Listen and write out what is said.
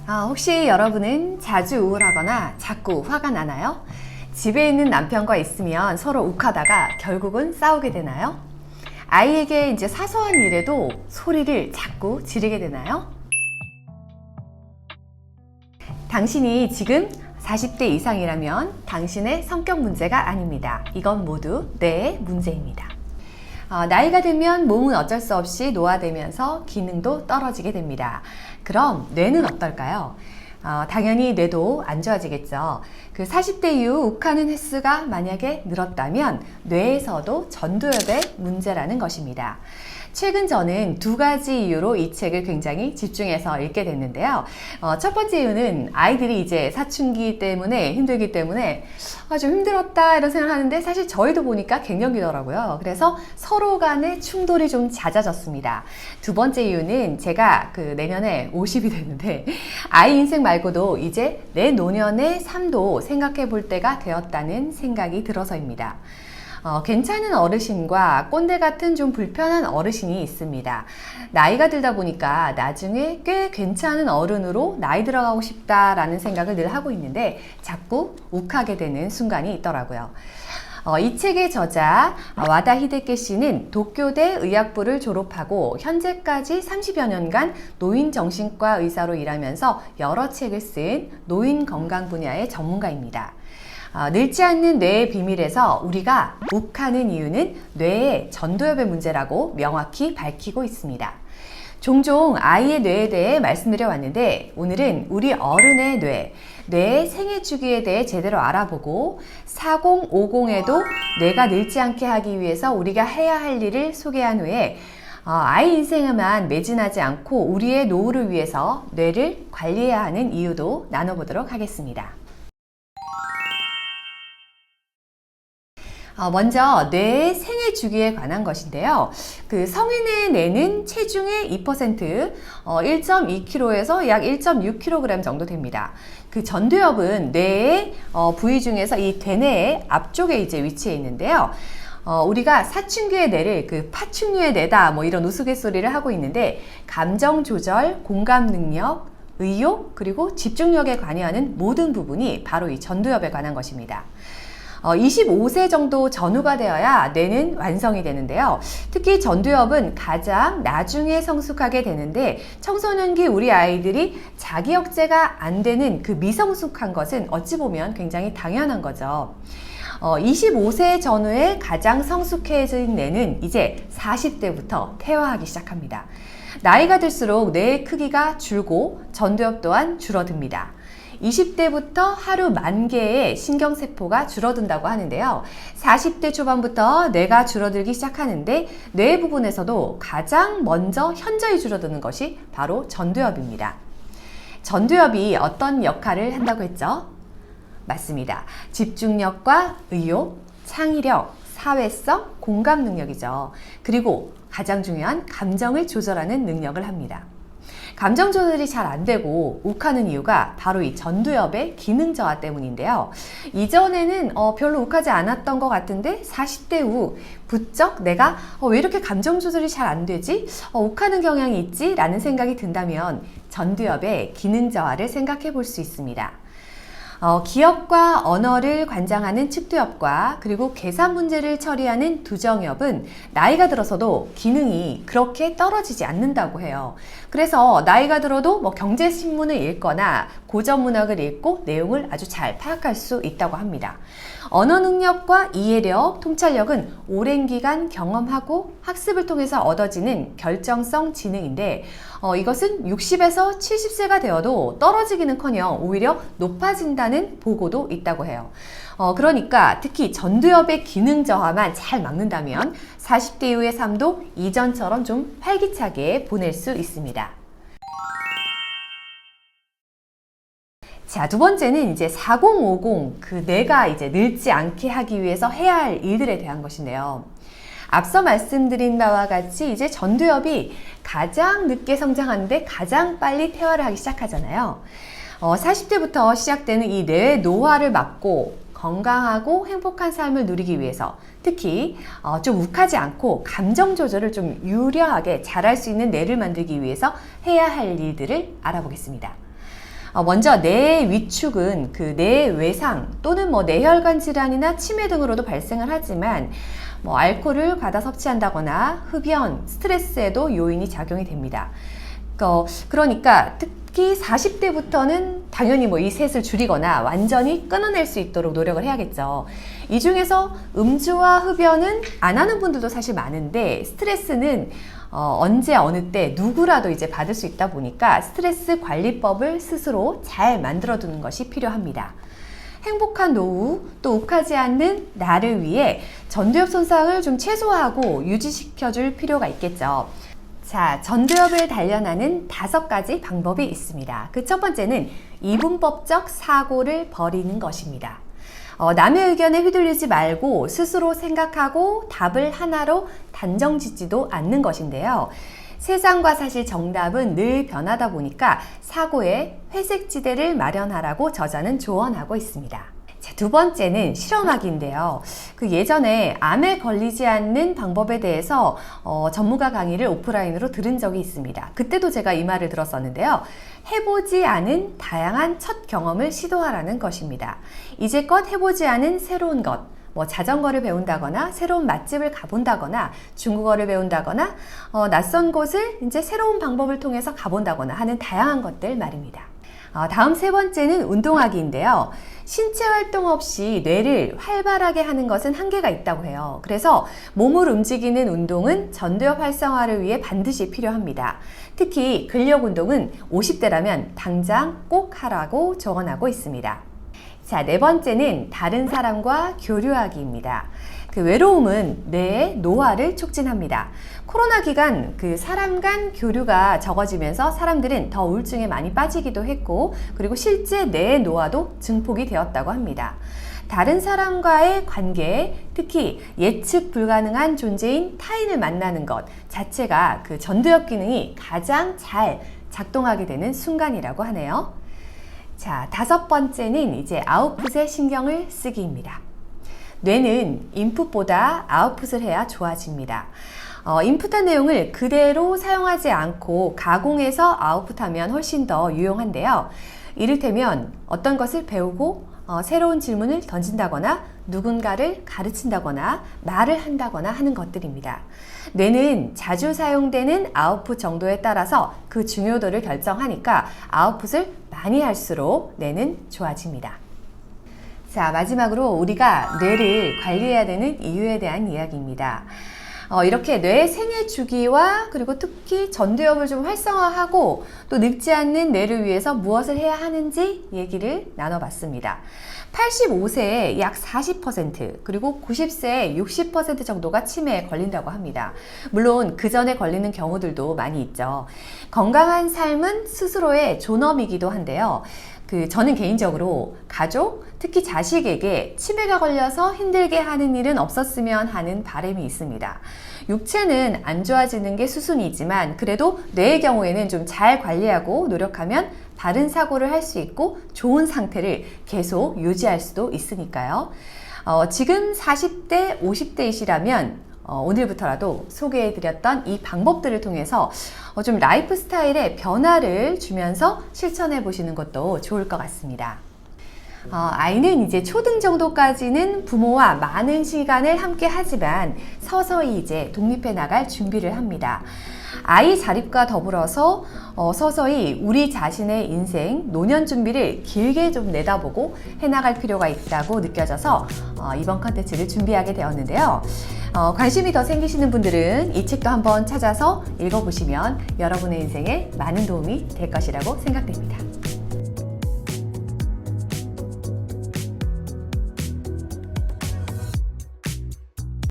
혹시 여러분은 자주 우울하거나 자꾸 화가 나나요? 집에 있는 남편과 있으면 서로 욱하다가 결국은 싸우게 되나요? 아이에게 이제 사소한 일에도 소리를 자꾸 지르게 되나요? 당신이 지금 40대 이상이라면 당신의 성격 문제가 아닙니다. 이건 모두 뇌의 문제입니다. 나이가 들면 몸은 어쩔 수 없이 노화되면서 기능도 떨어지게 됩니다. 그럼 뇌는 어떨까요? 당연히 뇌도 안 좋아지겠죠. 그 40대 이후 욱하는 횟수가 만약에 늘었다면 뇌에서도 전두엽의 문제라는 것입니다. 최근 저는 두 가지 이유로 이 책을 굉장히 집중해서 읽게 됐는데요. 첫 번째 이유는 아이들이 이제 사춘기 때문에 힘들기 때문에 좀 힘들었다 이런 생각을 하는데 사실 저희도 보니까 갱년기더라고요. 그래서 서로 간의 충돌이 좀 잦아졌습니다. 두 번째 이유는 제가 내년에 50이 됐는데 아이 인생 말고도 이제 내 노년의 삶도 생각해 볼 때가 되었다는 생각이 들어서입니다. 괜찮은 어르신과 꼰대 같은 좀 불편한 어르신이 있습니다. 나이가 들다 보니까 나중에 꽤 괜찮은 어른으로 나이 들어가고 싶다라는 생각을 늘 하고 있는데 자꾸 욱하게 되는 순간이 있더라고요. 이 책의 저자 와다 히데케 씨는 도쿄대 의학부를 졸업하고 현재까지 30여 년간 노인정신과 의사로 일하면서 여러 책을 쓴 노인 건강 분야의 전문가입니다. 늙지 않는 뇌의 비밀에서 우리가 욱하는 이유는 뇌의 전두엽의 문제라고 명확히 밝히고 있습니다. 종종 아이의 뇌에 대해 말씀드려 왔는데 오늘은 우리 어른의 뇌의 생애 주기에 대해 제대로 알아보고 4050에도 뇌가 늙지 않게 하기 위해서 우리가 해야 할 일을 소개한 후에 아이 인생에만 매진하지 않고 우리의 노후를 위해서 뇌를 관리해야 하는 이유도 나눠보도록 하겠습니다. 먼저 뇌의 생애 주기에 관한 것인데요. 성인의 뇌는 체중의 2%, 1.2kg에서 약 1.6kg 정도 됩니다. 전두엽은 뇌의 부위 중에서 이 대뇌의 앞쪽에 이제 위치해 있는데요. 우리가 사춘기의 뇌를 파충류의 뇌다 이런 우스갯소리를 하고 있는데 감정 조절, 공감 능력, 의욕, 그리고 집중력에 관여하는 모든 부분이 바로 이 전두엽에 관한 것입니다. 25세 정도 전후가 되어야 뇌는 완성이 되는데요. 특히 전두엽은 가장 나중에 성숙하게 되는데 청소년기 우리 아이들이 자기 억제가 안 되는 미성숙한 것은 어찌 보면 굉장히 당연한 거죠. 25세 전후에 가장 성숙해진 뇌는 이제 40대부터 퇴화하기 시작합니다. 나이가 들수록 뇌의 크기가 줄고 전두엽 또한 줄어듭니다. 20대부터 하루 10,000개의 신경세포가 줄어든다고 하는데요. 40대 초반부터 뇌가 줄어들기 시작하는데 뇌 부분에서도 가장 먼저 현저히 줄어드는 것이 바로 전두엽입니다. 전두엽이 어떤 역할을 한다고 했죠? 맞습니다. 집중력과 의욕, 창의력, 사회성, 공감 능력이죠. 그리고 가장 중요한 감정을 조절하는 능력을 합니다. 감정 조절이 잘 안 되고 욱하는 이유가 바로 이 전두엽의 기능 저하 때문인데요. 이전에는 별로 욱하지 않았던 것 같은데 40대 후 부쩍 내가 왜 이렇게 감정 조절이 잘 안 되지? 욱하는 경향이 있지? 라는 생각이 든다면 전두엽의 기능 저하를 생각해 볼 수 있습니다. 기억과 언어를 관장하는 측두엽과 그리고 계산 문제를 처리하는 두정엽은 나이가 들어서도 기능이 그렇게 떨어지지 않는다고 해요. 그래서 나이가 들어도 경제신문을 읽거나 고전문학을 읽고 내용을 아주 잘 파악할 수 있다고 합니다. 언어 능력과 이해력, 통찰력은 오랜 기간 경험하고 학습을 통해서 얻어지는 결정성 지능인데 이것은 60에서 70세가 되어도 떨어지기는커녕 오히려 높아진다는 보고도 있다고 해요. 그러니까 특히 전두엽의 기능 저하만 잘 막는다면 40대 이후의 삶도 이전처럼 좀 활기차게 보낼 수 있습니다. 자, 두 번째는 이제 4050, 뇌가 이제 늙지 않게 하기 위해서 해야 할 일들에 대한 것인데요. 앞서 말씀드린 바와 같이 이제 전두엽이 가장 늦게 성장하는데 가장 빨리 퇴화를 하기 시작하잖아요. 40대부터 시작되는 이 뇌의 노화를 막고 건강하고 행복한 삶을 누리기 위해서 특히 좀 욱하지 않고 감정 조절을 좀 유려하게 잘할 수 있는 뇌를 만들기 위해서 해야 할 일들을 알아보겠습니다. 먼저 뇌의 위축은 그 뇌 외상 또는 뇌혈관 질환이나 치매 등으로도 발생을 하지만 알코올을 과다 섭취한다거나 흡연, 스트레스에도 요인이 작용이 됩니다. 그러니까 특히 40대부터는 당연히 이 셋을 줄이거나 완전히 끊어낼 수 있도록 노력을 해야겠죠. 이 중에서 음주와 흡연은 안 하는 분들도 사실 많은데 스트레스는 언제 어느 때 누구라도 이제 받을 수 있다 보니까 스트레스 관리법을 스스로 잘 만들어 두는 것이 필요합니다. 행복한 노후, 또 욱하지 않는 나를 위해 전두엽 손상을 좀 최소화하고 유지시켜 줄 필요가 있겠죠. 자, 전두엽을 단련하는 5가지 방법이 있습니다. 그 첫 번째는 이분법적 사고를 버리는 것입니다. 남의 의견에 휘둘리지 말고 스스로 생각하고 답을 하나로 단정 짓지도 않는 것인데요. 세상과 사실 정답은 늘 변하다 보니까 사고에 회색지대를 마련하라고 저자는 조언하고 있습니다. 자, 두 번째는 실험하기인데요. 예전에 암에 걸리지 않는 방법에 대해서 전문가 강의를 오프라인으로 들은 적이 있습니다. 그때도 제가 이 말을 들었었는데요. 해보지 않은 다양한 첫 경험을 시도하라는 것입니다. 이제껏 해보지 않은 새로운 것, 자전거를 배운다거나 새로운 맛집을 가본다거나 중국어를 배운다거나 낯선 곳을 이제 새로운 방법을 통해서 가본다거나 하는 다양한 것들 말입니다. 다음 세 번째는 운동하기인데요. 신체 활동 없이 뇌를 활발하게 하는 것은 한계가 있다고 해요. 그래서 몸을 움직이는 운동은 전두엽 활성화를 위해 반드시 필요합니다. 특히 근력 운동은 50대라면 당장 꼭 하라고 조언하고 있습니다. 자, 네 번째는 다른 사람과 교류하기입니다. 외로움은 뇌의 노화를 촉진합니다. 코로나 기간 사람 간 교류가 적어지면서 사람들은 더 우울증에 많이 빠지기도 했고, 그리고 실제 뇌의 노화도 증폭이 되었다고 합니다. 다른 사람과의 관계, 특히 예측 불가능한 존재인 타인을 만나는 것 자체가 전두엽 기능이 가장 잘 작동하게 되는 순간이라고 하네요. 자, 5번째는 이제 아웃풋에 신경을 쓰기입니다. 뇌는 인풋보다 아웃풋을 해야 좋아집니다. 인풋한 내용을 그대로 사용하지 않고 가공해서 아웃풋하면 훨씬 더 유용한데요. 이를테면 어떤 것을 배우고 새로운 질문을 던진다거나 누군가를 가르친다거나 말을 한다거나 하는 것들입니다. 뇌는 자주 사용되는 아웃풋 정도에 따라서 그 중요도를 결정하니까 아웃풋을 많이 할수록 뇌는 좋아집니다. 자, 마지막으로 우리가 뇌를 관리해야 되는 이유에 대한 이야기입니다. 이렇게 뇌의 생애 주기와 그리고 특히 전두엽을 좀 활성화하고 또 늙지 않는 뇌를 위해서 무엇을 해야 하는지 얘기를 나눠봤습니다. 85세에 약 40% 그리고 90세에 60% 정도가 치매에 걸린다고 합니다. 물론 그 전에 걸리는 경우들도 많이 있죠. 건강한 삶은 스스로의 존엄이기도 한데요. 저는 개인적으로 가족, 특히 자식에게 치매가 걸려서 힘들게 하는 일은 없었으면 하는 바람이 있습니다. 육체는 안 좋아지는 게 수순이지만 그래도 뇌의 경우에는 좀 잘 관리하고 노력하면 바른 사고를 할 수 있고 좋은 상태를 계속 유지할 수도 있으니까요. 지금 40대, 50대이시라면 오늘부터라도 소개해드렸던 이 방법들을 통해서 좀 라이프 스타일에 변화를 주면서 실천해 보시는 것도 좋을 것 같습니다. 아이는 이제 초등 정도까지는 부모와 많은 시간을 함께 하지만 서서히 이제 독립해 나갈 준비를 합니다. 아이 자립과 더불어서 서서히 우리 자신의 인생, 노년 준비를 길게 좀 내다보고 해나갈 필요가 있다고 느껴져서 이번 컨텐츠를 준비하게 되었는데요. 관심이 더 생기시는 분들은 이 책도 한번 찾아서 읽어보시면 여러분의 인생에 많은 도움이 될 것이라고 생각됩니다.